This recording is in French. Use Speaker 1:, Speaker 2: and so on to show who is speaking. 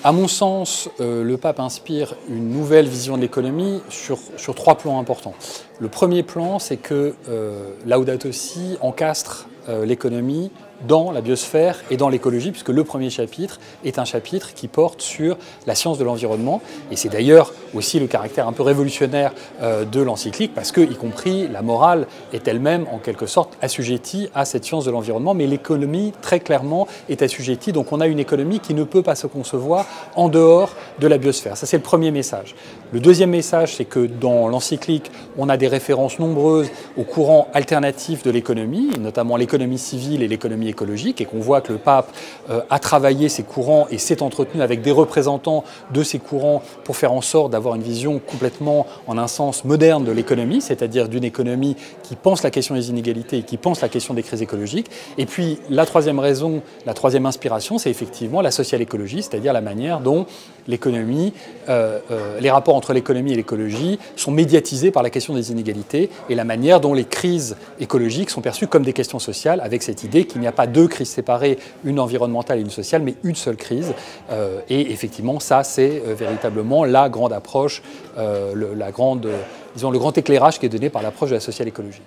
Speaker 1: À mon sens, le pape inspire une nouvelle vision de l'économie sur trois plans importants. Le premier plan, c'est que Laudato Si encastre l'économie dans la biosphère et dans l'écologie, puisque le premier chapitre est un chapitre qui porte sur la science de l'environnement. Et c'est d'ailleurs aussi le caractère un peu révolutionnaire de l'encyclique, parce que, y compris, la morale est elle-même en quelque sorte assujettie à cette science de l'environnement, mais l'économie, très clairement, est assujettie. Donc on a une économie qui ne peut pas se concevoir en dehors de la biosphère. Ça, c'est le premier message. Le deuxième message, c'est que dans l'encyclique, on a des références nombreuses aux courants alternatifs de l'économie, notamment l'économie civile et l'économie écologique, et qu'on voit que le pape a travaillé ces courants et s'est entretenu avec des représentants de ces courants pour faire en sorte d'avoir une vision complètement, en un sens, moderne de l'économie, c'est-à-dire d'une économie qui pense la question des inégalités et qui pense la question des crises écologiques. Et puis la troisième raison, la troisième inspiration, c'est effectivement la social-écologie, c'est-à-dire la manière dont l'économie, les rapports entre l'économie et l'écologie sont médiatisés par la question des inégalités et la manière dont les crises écologiques sont perçues comme des questions sociales, avec cette idée qu'il n'y a pas deux crises séparées, une environnementale et une sociale, mais une seule crise. Et effectivement, ça, c'est véritablement la grande approche, le grand éclairage qui est donné par l'approche de la social-écologie.